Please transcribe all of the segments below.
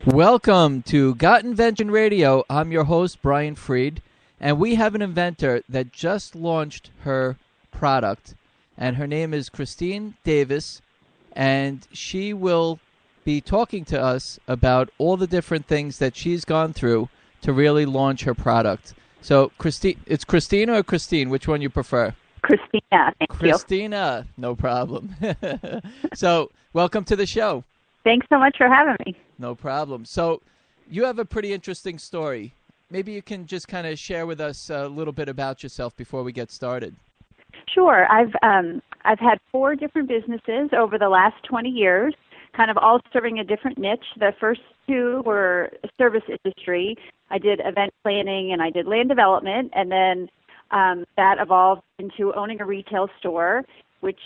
Welcome to Got Invention Radio. I'm your host, Brian Freed, and we have an inventor that just launched her product, and her name is Christine Davis, and she will be talking to us about all the different things that she's gone through to really launch her product. So, Christine, it's Christina or Christine? Which one you prefer? Christina, thank you. Christina, no problem. So, welcome to the show. Thanks so much for having me. No problem. So you have a pretty interesting story. Maybe you can just kind of share with us a little bit about yourself before we get started. Sure. I've had 4 different businesses over the last 20 years, kind of all serving a different niche. The first 2 were service industry. I did event planning and I did land development, and then that evolved into owning a retail store, which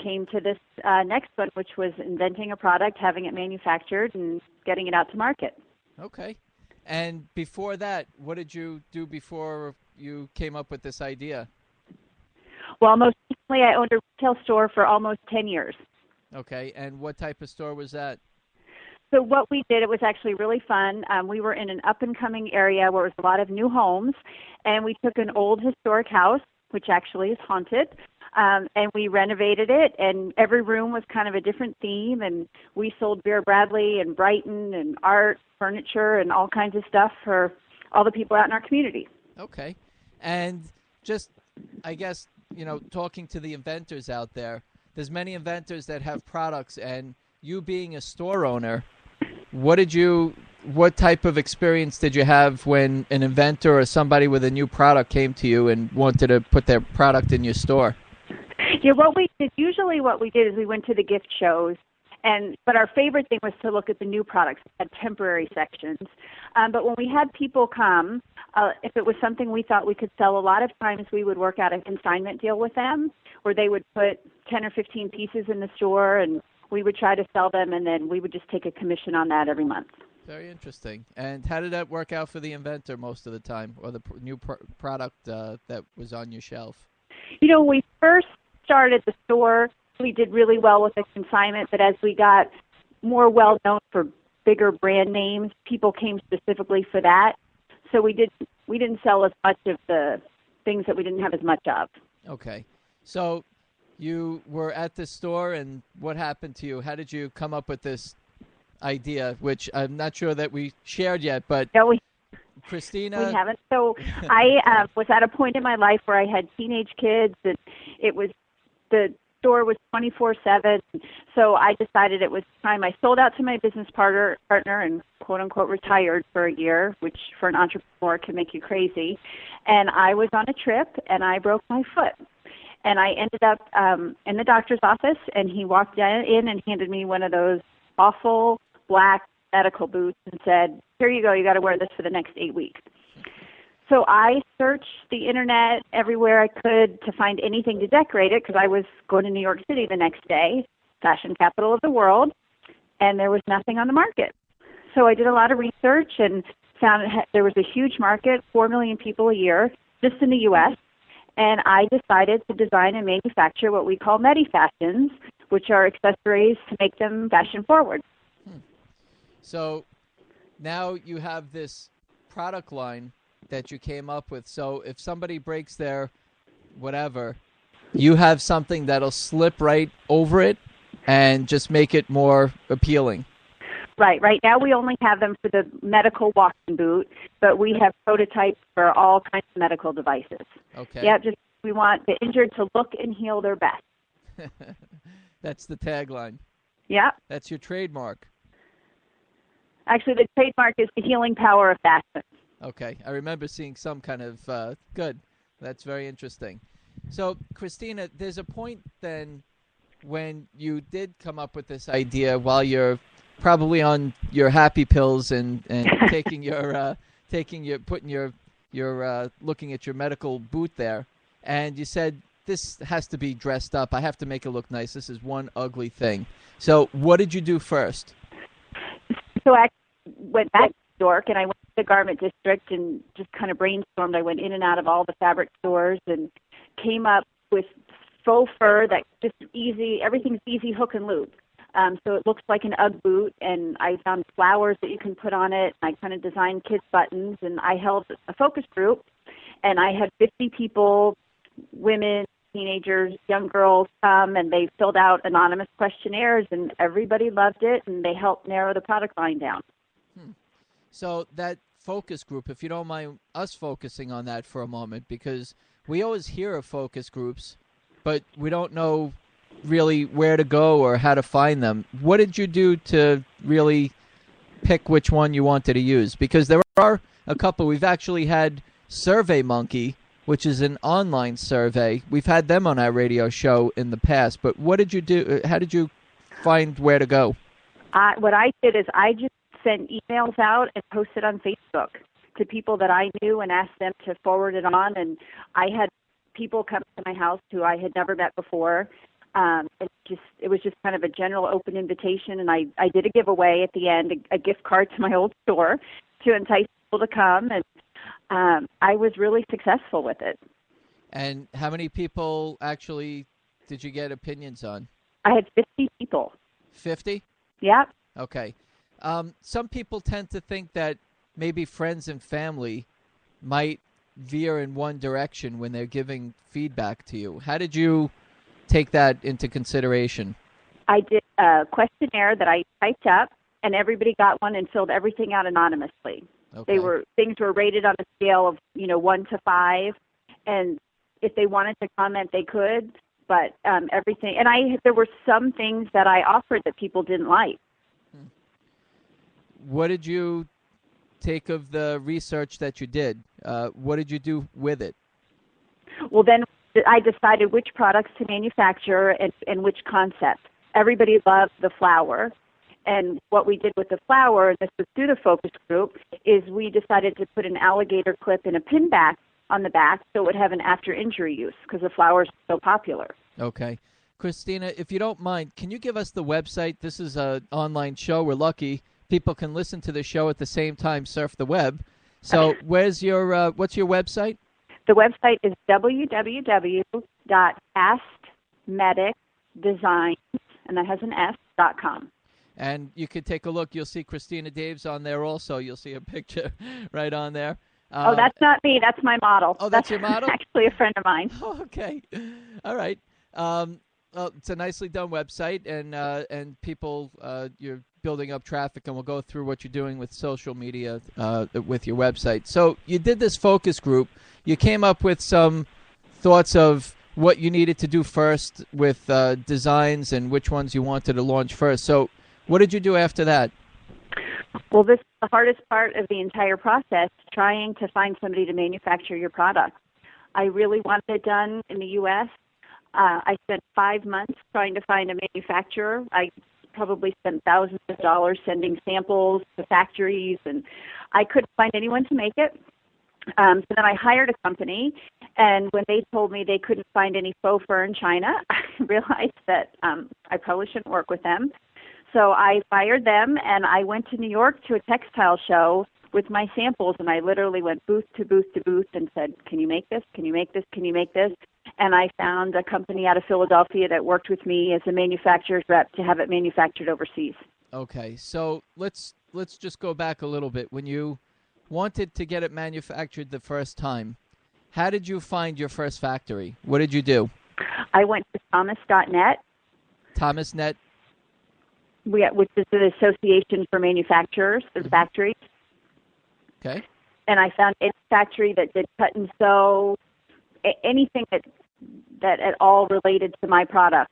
came to this next one, which was inventing a product, having it manufactured, and getting it out to market. Okay. And before that, what did you do before you came up with this idea? Well, most recently, I owned a retail store for almost 10 years. Okay. And what type of store was that? So what we did, it was actually really fun. We were in an up-and-coming area where it was a lot of new homes, and we took an old historic house, which actually is haunted, and we renovated it, and every room was kind of a different theme, and we sold Vera Bradley and Brighton and art, furniture, and all kinds of stuff for all the people out in our community. Okay. And just, I guess, talking to the inventors out there, there's many inventors that have products, and you being a store owner, what type of experience did you have when an inventor or somebody with a new product came to you and wanted to put their product in your store? Yeah, usually what we did is we went to the gift shows, but our favorite thing was to look at the new products at temporary sections. But when we had people come, if it was something we thought we could sell, a lot of times we would work out a consignment deal with them where they would put 10 or 15 pieces in the store, and we would try to sell them, and then we would just take a commission on that every month. Very interesting. And how did that work out for the inventor most of the time, or the new product that was on your shelf? When we first started the store, we did really well with the consignment, but as we got more well-known for bigger brand names, people came specifically for that. So we didn't sell as much of the things that we didn't have as much of. Okay. So you were at the store, and what happened to you? How did you come up with this idea, which I'm not sure that we shared yet, but no, Christina? We haven't. So I was at a point in my life where I had teenage kids, and the store was 24/7. So I decided it was time. I sold out to my business partner and quote-unquote retired for a year, which for an entrepreneur can make you crazy. And I was on a trip, and I broke my foot. And I ended up in the doctor's office, and he walked in and handed me one of those awful black medical boots and said, "Here you go, you got to wear this for the next 8 weeks." So I searched the internet everywhere I could to find anything to decorate it, because I was going to New York City the next day, fashion capital of the world, and there was nothing on the market. So I did a lot of research and found there was a huge market, 4 million people a year, just in the U.S., and I decided to design and manufacture what we call medi-fashions, which are accessories to make them fashion forward. So now you have this product line that you came up with. So if somebody breaks their whatever, you have something that'll slip right over it and just make it more appealing. Right. Right now we only have them for the medical walking boot, but we have prototypes for all kinds of medical devices. Okay. Yeah, we want the injured to look and heal their best. That's the tagline. Yeah. That's your trademark. Actually, the trademark is the healing power of fashion. Okay. I remember seeing some kind of good. That's very interesting. So, Christina, there's a point then when you did come up with this idea while you're probably on your happy pills and taking your looking at your medical boot there, and you said, this has to be dressed up. I have to make it look nice. This is one ugly thing. So what did you do first? So I went back to New York, and I went to the garment district and just kind of brainstormed. I went in and out of all the fabric stores and came up with faux fur that just easy, everything's easy hook and loop. So it looks like an Ugg boot, and I found flowers that you can put on it. I kind of designed kids' buttons, and I held a focus group, and I had 50 people, women, teenagers, young girls come, and they filled out anonymous questionnaires, and everybody loved it, and they helped narrow the product line down. So that focus group, if you don't mind us focusing on that for a moment, because we always hear of focus groups, but we don't know really where to go or how to find them. What did you do to really pick which one you wanted to use? Because there are a couple. We've actually had SurveyMonkey, which is an online survey. We've had them on our radio show in the past, but what did you do? How did you find where to go? What I did is I just sent emails out and posted on Facebook to people that I knew and asked them to forward it on. And I had people come to my house who I had never met before. It was just kind of a general open invitation, and I did a giveaway at the end, a gift card to my old store to entice people to come, and I was really successful with it. And how many people actually did you get opinions on? I had 50 people. 50? Yeah. Okay. Some people tend to think that maybe friends and family might veer in one direction when they're giving feedback to you. How did you take that into consideration? I did a questionnaire that I typed up, and everybody got one and filled everything out anonymously. Okay. Things were rated on a scale of 1 to 5, and if they wanted to comment, they could. But everything, and there were some things that I offered that people didn't like. What did you take of the research that you did? What did you do with it? Well, then I decided which products to manufacture and which concept. Everybody loved the flower. And what we did with the flower, and this was through the focus group, is we decided to put an alligator clip and a pin back on the back so it would have an after-injury use because the flowers are so popular. Okay. Christina, if you don't mind, can you give us the website? This is an online show. We're lucky. People can listen to the show at the same time, surf the web. So what's your website? The website is www.fastmedicdesigns, and that has an S.com. And you could take a look. You'll see Christina Daves on there also. You'll see a picture right on there. Oh, that's not me. That's my model. Oh, that's your model? Actually a friend of mine. Oh, okay. All right. Well, it's a nicely done website, and people, you're building up traffic, and we'll go through what you're doing with social media with your website. So you did this focus group. You came up with some thoughts of what you needed to do first with designs and which ones you wanted to launch first. So what did you do after that? Well, this is the hardest part of the entire process, trying to find somebody to manufacture your product. I really wanted it done in the U.S. I spent 5 months trying to find a manufacturer. I probably spent thousands of dollars sending samples to factories, and I couldn't find anyone to make it. So then I hired a company, and when they told me they couldn't find any faux fur in China, I realized that I probably shouldn't work with them. So I fired them, and I went to New York to a textile show with my samples, and I literally went booth to booth to booth and said, can you make this? Can you make this? Can you make this? And I found a company out of Philadelphia that worked with me as a manufacturer's rep to have it manufactured overseas. Okay, so let's just go back a little bit. When you wanted to get it manufactured the first time, how did you find your first factory? What did you do? I went to Thomas.net. Thomas.net? Which is the Association for Manufacturers and Factories. Okay. And I found any factory that did cut and sew, anything that at all related to my product,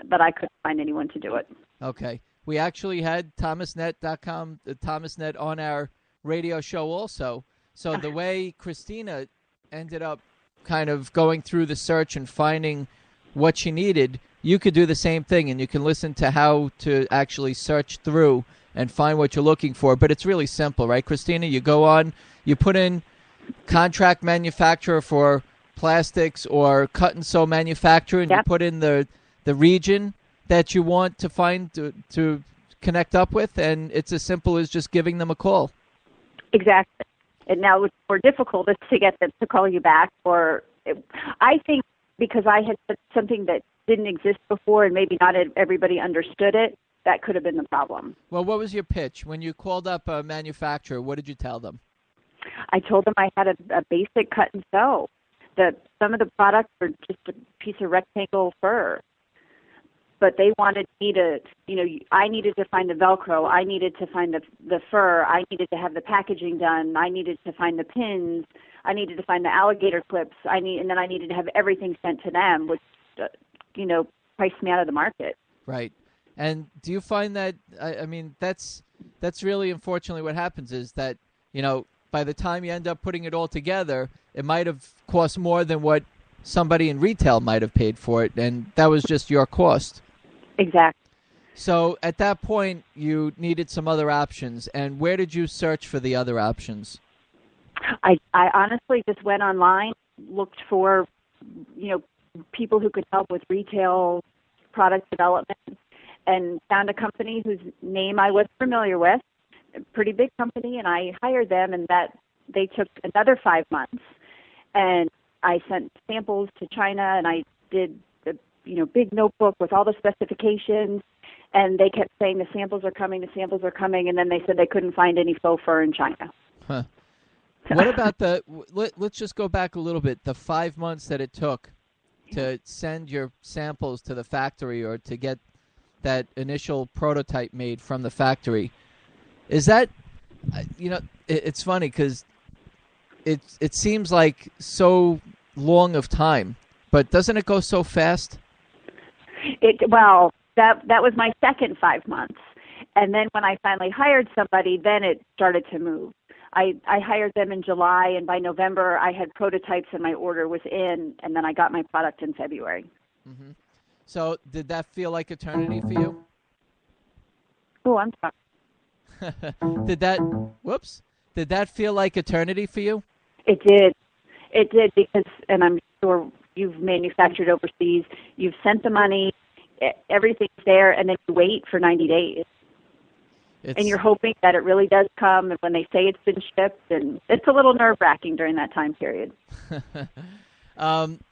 but I couldn't find anyone to do it. Okay. We actually had thomasnet.com, Thomasnet on our radio show also. So the way Christina ended up kind of going through the search and finding what she needed, you could do the same thing, and you can listen to how to actually search through and find what you're looking for. But it's really simple, right, Christina? You go on, you put in contract manufacturer for plastics or cut and sew manufacturer, and Yep. you put in the region that you want to find to connect up with, and it's as simple as just giving them a call. Exactly. And now what's more difficult is to get them to call you back. I think because I had said something that didn't exist before and maybe not everybody understood it, that could have been the problem. Well, what was your pitch? When you called up a manufacturer, what did you tell them? I told them I had a basic cut and sew. That some of the products were just a piece of rectangle fur, but they wanted me to, I needed to find the Velcro, I needed to find the fur, I needed to have the packaging done, I needed to find the pins, I needed to find the alligator clips, and then I needed to have everything sent to them, which, priced me out of the market. Right. And do you find that, I mean, that's really unfortunately what happens is that, by the time you end up putting it all together, it might have cost more than what somebody in retail might have paid for it, and that was just your cost. Exactly. So at that point, you needed some other options, and where did you search for the other options? I honestly just went online, looked for, people who could help with retail product development, and found a company whose name I was familiar with, a pretty big company, and I hired them, and that they took another 5 months, and I sent samples to China, and I did the big notebook with all the specifications, and they kept saying the samples are coming, and then they said they couldn't find any faux fur in China. Huh. What about let's just go back a little bit, the 5 months that it took to send your samples to the factory or to get that initial prototype made from the factory. Is that, it's funny because it seems like so long of time, but doesn't it go so fast? Well, that was my second 5 months. And then when I finally hired somebody, then it started to move. I hired them in July, and by November I had prototypes and my order was in, and then I got my product in February. Mm-hmm. So did that feel like eternity for you? Oh, I'm sorry. Did that feel like eternity for you? It did. It did because, and I'm sure you've manufactured overseas, you've sent the money, everything's there, and then you wait for 90 days. And you're hoping that it really does come, and when they say it's been shipped, and it's a little nerve-wracking during that time period.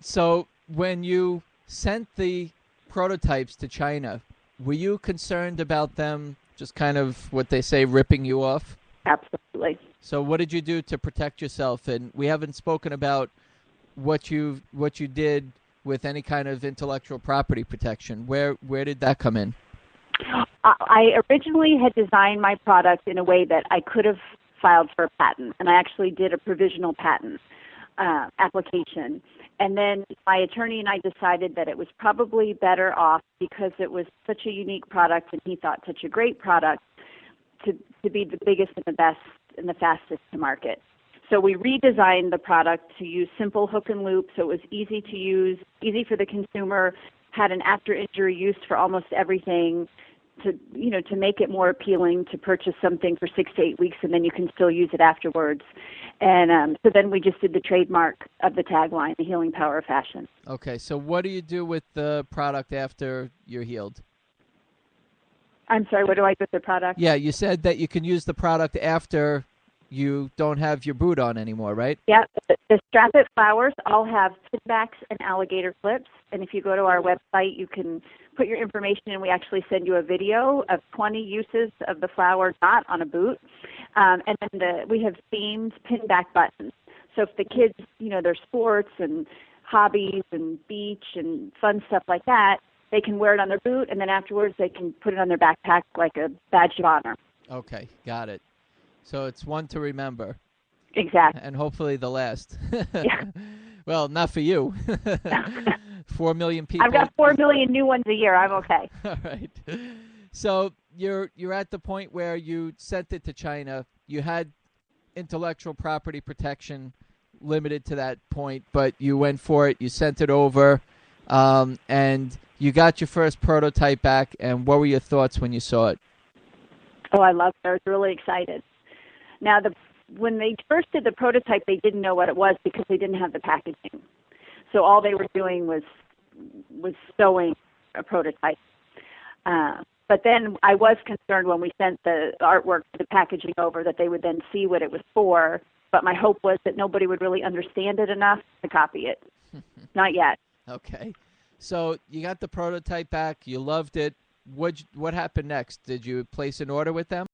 So when you sent the prototypes to China, were you concerned about them just kind of, what they say, ripping you off? Absolutely. So what did you do to protect yourself? And we haven't spoken about what you did with any kind of intellectual property protection. Where did that come in? I originally had designed my product in a way that I could have filed for a patent, and I actually did a provisional patent application. And then my attorney and I decided that it was probably better off, because it was such a unique product and he thought such a great product, to be the biggest and the best and the fastest to market. So we redesigned the product to use simple hook and loop, so it was easy to use, easy for the consumer, had an after-injury use for almost everything, to make it more appealing to purchase something for 6 to 8 weeks and then you can still use it afterwards. And so then we just did the trademark of the tagline, the healing power of fashion. Okay, so what do you do with the product after you're healed? I'm sorry, what do I do with the product? Yeah, you said that you can use the product after you don't have your boot on anymore, right? Yeah, the Strap-It flowers all have pinbacks and alligator clips, and if you go to our website, you can put your information in. We actually send you a video of 20 uses of the flower knot on a boot, and then we have themed pinback buttons. So if the kids, their sports and hobbies and beach and fun stuff like that, they can wear it on their boot, and then afterwards they can put it on their backpack like a badge of honor. Okay, got it. So it's one to remember. Exactly. And hopefully the last. Yeah. Well, not for you. 4 million people. I've got 4 million new ones a year. I'm okay. All right. So you're at the point where you sent it to China. You had intellectual property protection limited to that point, but you went for it. You sent it over, and you got your first prototype back. And what were your thoughts when you saw it? Oh, I loved it. I was really excited. Now, when they first did the prototype, they didn't know what it was because they didn't have the packaging. So all they were doing was sewing a prototype. But then I was concerned when we sent the artwork, the packaging over, that they would then see what it was for. But my hope was that nobody would really understand it enough to copy it. Not yet. Okay. So you got the prototype back. You loved it. what happened next? Did you place an order with them?